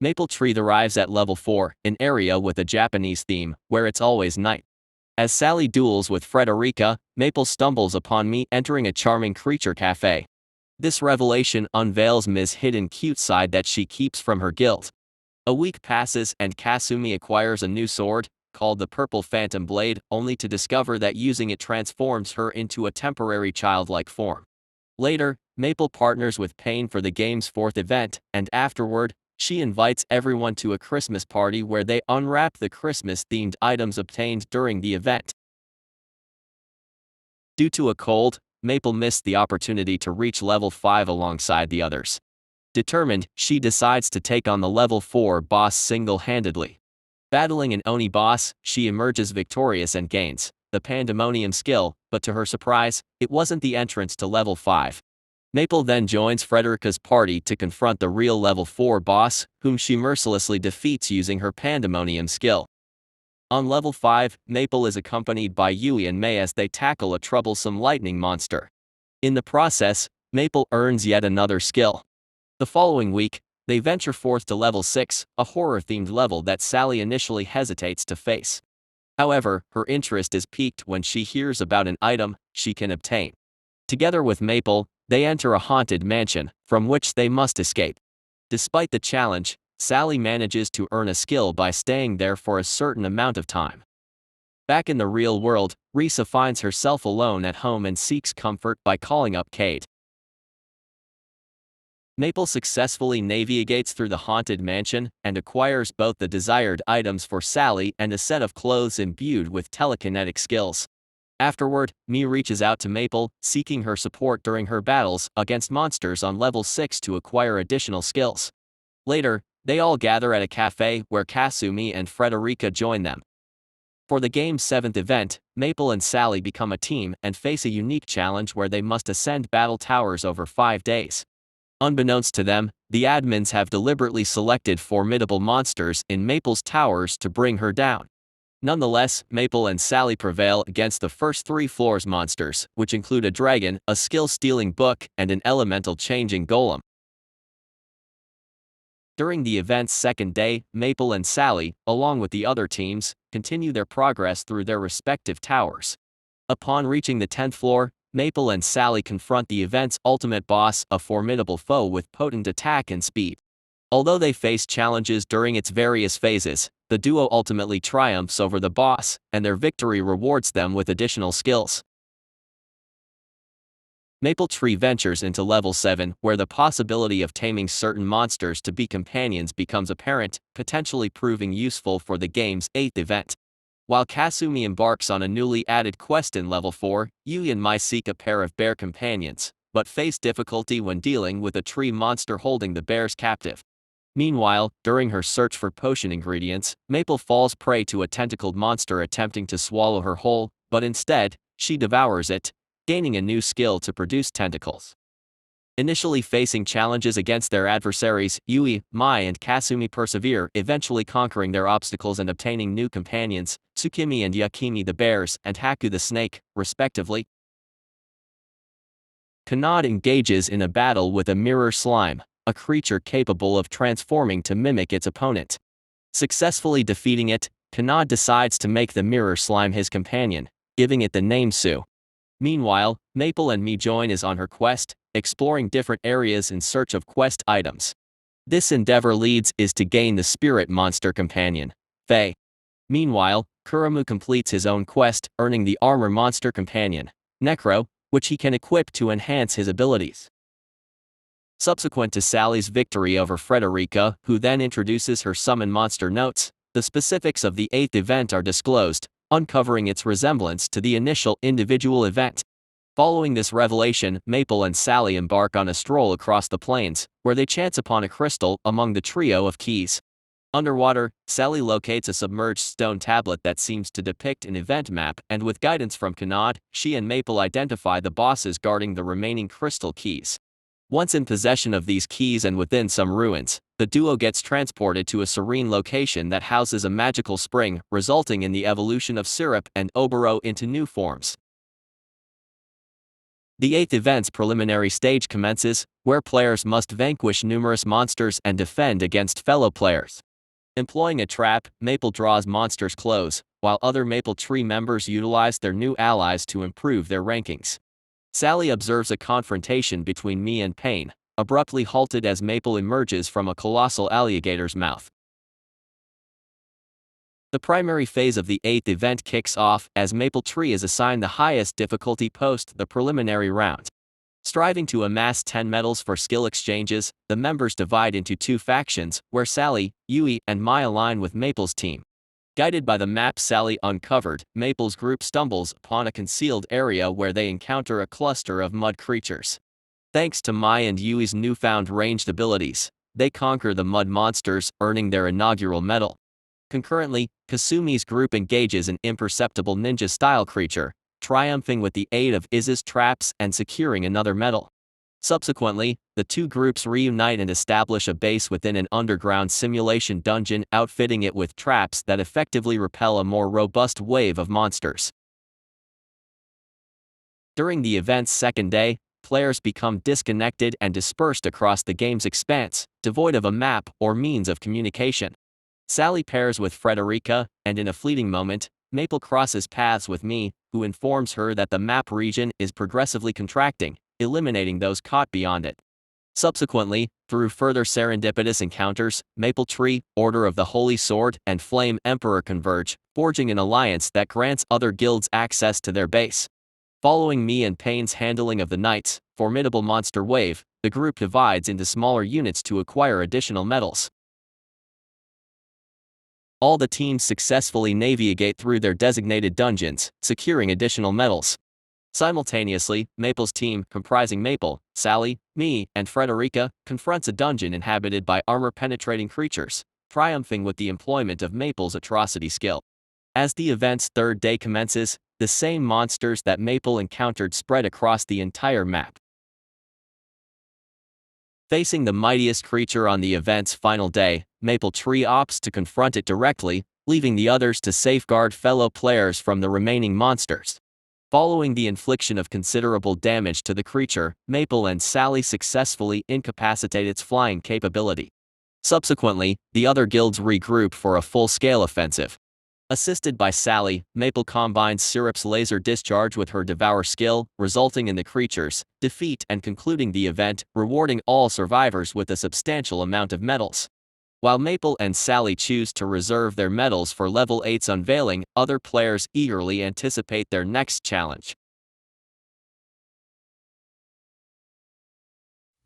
Maple Tree arrives at level 4, an area with a Japanese theme, where it's always night. As Sally duels with Frederica, Maple stumbles upon Me entering a charming creature cafe. This revelation unveils Ms. hidden cute side that she keeps from her guilt. A week passes and Kasumi acquires a new sword, called the Purple Phantom Blade, only to discover that using it transforms her into a temporary childlike form. Later, Maple partners with Pain for the game's 4th event, and afterward, she invites everyone to a Christmas party where they unwrap the Christmas-themed items obtained during the event. Due to a cold, Maple missed the opportunity to reach level 5 alongside the others. Determined, she decides to take on the level 4 boss single-handedly. Battling an Oni boss, she emerges victorious and gains the Pandemonium skill, but to her surprise, it wasn't the entrance to level 5. Maple then joins Frederica's party to confront the real level 4 boss, whom she mercilessly defeats using her Pandemonium skill. On level 5, Maple is accompanied by Yui and Mei as they tackle a troublesome lightning monster. In the process, Maple earns yet another skill. The following week, they venture forth to level 6, a horror-themed level that Sally initially hesitates to face. However, her interest is piqued when she hears about an item she can obtain. Together with Maple, they enter a haunted mansion, from which they must escape. Despite the challenge, Sally manages to earn a skill by staying there for a certain amount of time. Back in the real world, Risa finds herself alone at home and seeks comfort by calling up Kaede. Maple successfully navigates through the haunted mansion and acquires both the desired items for Sally and a set of clothes imbued with telekinetic skills. Afterward, Mei reaches out to Maple, seeking her support during her battles against monsters on level 6 to acquire additional skills. Later, they all gather at a cafe where Kasumi and Frederica join them. For the game's 7th event, Maple and Sally become a team and face a unique challenge where they must ascend battle towers over 5 days. Unbeknownst to them, the admins have deliberately selected formidable monsters in Maple's towers to bring her down. Nonetheless, Maple and Sally prevail against the first 3 floors monsters, which include a dragon, a skill-stealing book, and an elemental-changing golem. During the event's 2nd day, Maple and Sally, along with the other teams, continue their progress through their respective towers. Upon reaching the 10th floor, Maple and Sally confront the event's ultimate boss, a formidable foe with potent attack and speed. Although they face challenges during its various phases, the duo ultimately triumphs over the boss, and their victory rewards them with additional skills. Maple Tree ventures into level 7, where the possibility of taming certain monsters to be companions becomes apparent, potentially proving useful for the game's 8th event. While Kasumi embarks on a newly added quest in level 4, Yui and Mai seek a pair of bear companions, but face difficulty when dealing with a tree monster holding the bears captive. Meanwhile, during her search for potion ingredients, Maple falls prey to a tentacled monster attempting to swallow her whole, but instead, she devours it, gaining a new skill to produce tentacles. Initially facing challenges against their adversaries, Yui, Mai and Kasumi persevere, eventually conquering their obstacles and obtaining new companions, Tsukimi and Yakimi the bears, and Haku the snake, respectively. Kanade engages in a battle with a mirror slime, a creature capable of transforming to mimic its opponent. Successfully defeating it, Kanade decides to make the mirror slime his companion, giving it the name Su. Meanwhile, Maple and Mei join is on her quest, exploring different areas in search of quest items. This endeavor leads is to gain the spirit monster companion, Faye. Meanwhile, Kuramu completes his own quest, earning the armor monster companion, Necro, which he can equip to enhance his abilities. Subsequent to Sally's victory over Frederica, who then introduces her summon monster notes, the specifics of the 8th event are disclosed, uncovering its resemblance to the initial individual event. Following this revelation, Maple and Sally embark on a stroll across the plains, where they chance upon a crystal among the trio of keys. Underwater, Sally locates a submerged stone tablet that seems to depict an event map, and with guidance from Kanade, she and Maple identify the bosses guarding the remaining crystal keys. Once in possession of these keys and within some ruins, the duo gets transported to a serene location that houses a magical spring, resulting in the evolution of Syrup and Oboro into new forms. The 8th event's preliminary stage commences, where players must vanquish numerous monsters and defend against fellow players. Employing a trap, Maple draws monsters close, while other Maple Tree members utilize their new allies to improve their rankings. Sally observes a confrontation between me and Pain, abruptly halted as Maple emerges from a colossal alligator's mouth. The primary phase of the 8th event kicks off as Maple Tree is assigned the highest difficulty post the preliminary round. Striving to amass 10 medals for skill exchanges, the members divide into two factions, where Sally, Yui, and Mai align with Maple's team. Guided by the map Sally uncovered, Maple's group stumbles upon a concealed area where they encounter a cluster of mud creatures. Thanks to Mai and Yui's newfound ranged abilities, they conquer the mud monsters, earning their inaugural medal. Concurrently, Kasumi's group engages an imperceptible ninja-style creature, triumphing with the aid of Iz's traps and securing another medal. Subsequently, the two groups reunite and establish a base within an underground simulation dungeon, outfitting it with traps that effectively repel a more robust wave of monsters. During the event's second day, players become disconnected and dispersed across the game's expanse, devoid of a map or means of communication. Sally pairs with Frederica, and in a fleeting moment, Maple crosses paths with me, who informs her that the map region is progressively contracting, eliminating those caught beyond it. Subsequently, through further serendipitous encounters, Maple Tree, Order of the Holy Sword, and Flame Emperor converge, forging an alliance that grants other guilds access to their base. Following me and Pain's handling of the Knight's formidable monster wave, the group divides into smaller units to acquire additional medals. All the teams successfully navigate through their designated dungeons, securing additional medals. Simultaneously, Maple's team, comprising Maple, Sally, me, and Frederica, confronts a dungeon inhabited by armor-penetrating creatures, triumphing with the employment of Maple's atrocity skill. As the event's third day commences, the same monsters that Maple encountered spread across the entire map. Facing the mightiest creature on the event's final day, Maple Tree opts to confront it directly, leaving the others to safeguard fellow players from the remaining monsters. Following the infliction of considerable damage to the creature, Maple and Sally successfully incapacitate its flying capability. Subsequently, the other guilds regroup for a full-scale offensive. Assisted by Sally, Maple combines Syrup's laser discharge with her Devour skill, resulting in the creature's defeat and concluding the event, rewarding all survivors with a substantial amount of medals. While Maple and Sally choose to reserve their medals for Level 8's unveiling, other players eagerly anticipate their next challenge.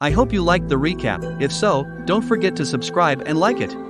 I hope you liked the recap. If so, don't forget to subscribe and like it.